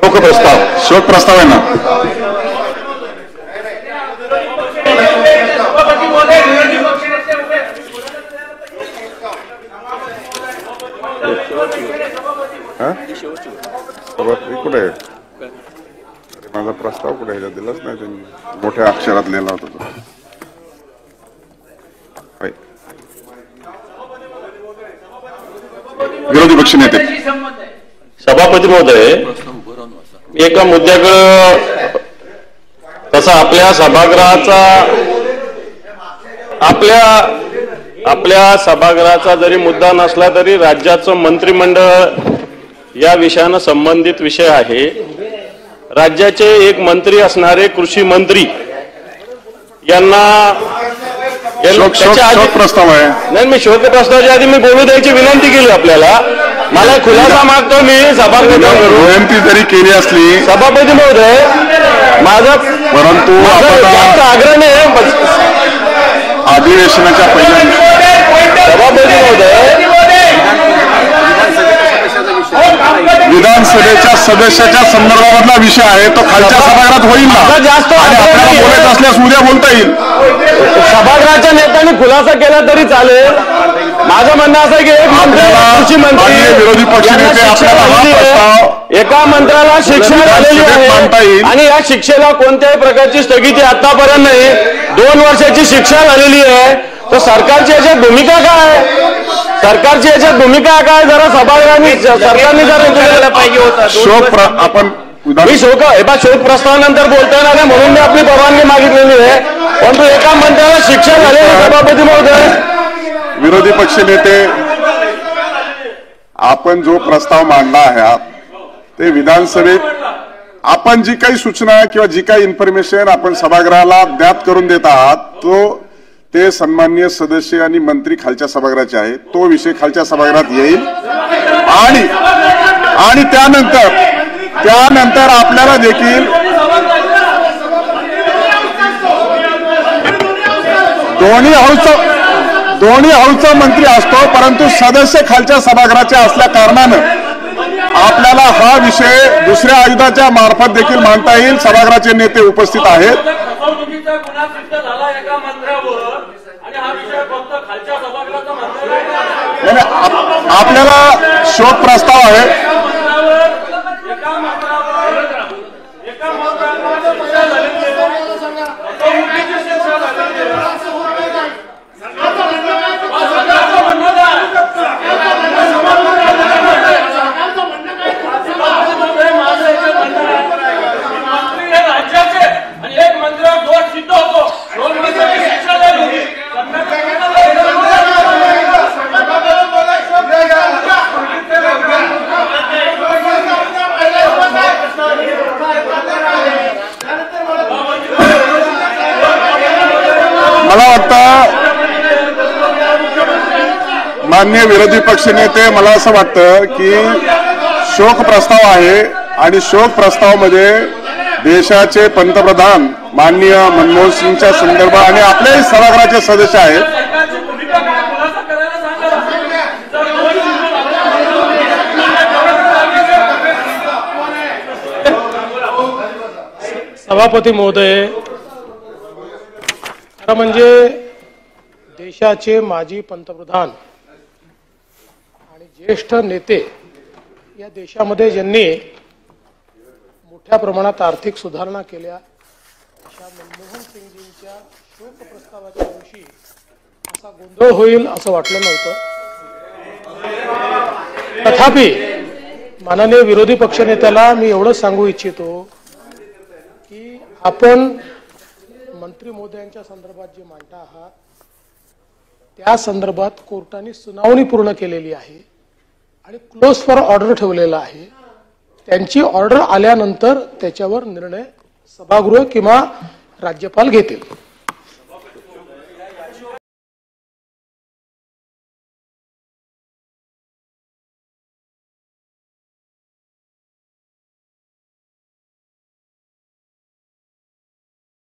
शोक प्रस्ताव आहे ना. कुठे माझा प्रस्ताव कुठे दिलाच नाही त्यांनी, मोठ्या अक्षरात लिहिला होता तो. विरोधी पक्ष नेते. सभापती महोदय, एका मुद्द्याकडे तसा आपल्या सभागृहाचा जरी मुद्दा नसला तरी राज्याचं मंत्रिमंडळ या विषयानं संबंधित विषय आहे. राज्याचे एक मंत्री असणारे कृषी मंत्री यांना शोक प्रस्ताव आहे. नाही, मी शोक प्रस्तावाच्या आधी मी बोलू द्यायची विनंती केली आपल्याला. मला खुलासा मागतो मी सभागृहाकडून. विनंती जरी केली असली सभापती महोदय, माझा परंतु आग्रह नाही. अधिवेशनाच्या पहिल्या सभापती महोदय, विधानसभेच्या सदस्याच्या संदर्भामधला विषय आहे तो खालच्या सभागृहात होईल ना. जास्त आपल्याला बोलायचं असल्यास उद्या बोलता येईल. सभागृहाच्या नेत्यांनी खुलासा केला तरी चालेल. माझं म्हणणं असं आहे की एक कृषी मंत्री, विरोधी पक्ष नेते आपल्याला एका मंत्र्याला शिक्षा झालेली आहे आणि या शिक्षेला कोणत्याही प्रकारची स्थगिती आतापर्यंत नाही. 2 वर्षाची शिक्षा झालेली आहे. तर सरकारची याच्यात भूमिका काय? सरकारची याच्यात भूमिका काय? जरा सभागृहाने सरकारने जरा पाहिजे होता. शोक आपण शोक प्रस्तावानंतर बोलता येणार नाही म्हणून मी आपली परवानगी मागितलेली आहे. परंतु एका मंत्र्याला शिक्षा झालेली सभापती महोदय. विरोधी पक्ष नेते, आपण जो प्रस्ताव मांडला आहे ते विधानसभेत आपण जी काही सूचना किंवा जी काही इन्फॉर्मेशन आपण सभागृहाला ज्ञात करून देत आहात ते सन्माननीय सदस्य आणि मंत्री खालच्या सभागृहाचे आहे. तो विषय खालच्या सभागृहात येईल आणि त्यानंतर आपल्याला देखील दोन्ही हाऊसचा मंत्री असतो, परंतु सदस्य खालच्या सभागृहाचे असल्या कारणानं आपल्याला हा विषय दुसऱ्या आयुधाच्या मार्फत देखील मांडता येईल. सभागृहाचे नेते उपस्थित आहेत. आपल्याला शोक प्रस्ताव आहे. मला वाटतं माननीय विरोधी पक्षनेते, मला असं वाटतं की शोक प्रस्ताव आहे आणि शोक प्रस्तावामध्ये देशाचे पंतप्रधान माननीय मनमोहन सिंगच्या संदर्भात आणि आपल्याही सभागृहाचे सदस्य आहेत. सभापती महोदय, म्हणजे देशाचे माजी पंतप्रधान आणि ज्येष्ठ नेते या देशामध्ये ज्यांनी मोठ्या प्रमाणात आर्थिक सुधारणा केल्या अशा मनमोहन सिंगजींच्या शोक प्रस्तावाच्या दिवशी असा गोंधळ होईल असं वाटलं नव्हतं. तथापि माननीय विरोधी पक्षनेत्याला मी एवढंच सांगू इच्छितो की आपण मंत्री महोदयांच्या संदर्भात जे मांडता आहात त्या संदर्भात कोर्टाने सुनावणी पूर्ण केलेली आहे आणि क्लोज फॉर ऑर्डर ठेवलेला आहे. त्यांची ऑर्डर आल्यानंतर त्याच्यावर निर्णय सभागृह किंवा राज्यपाल घेतील.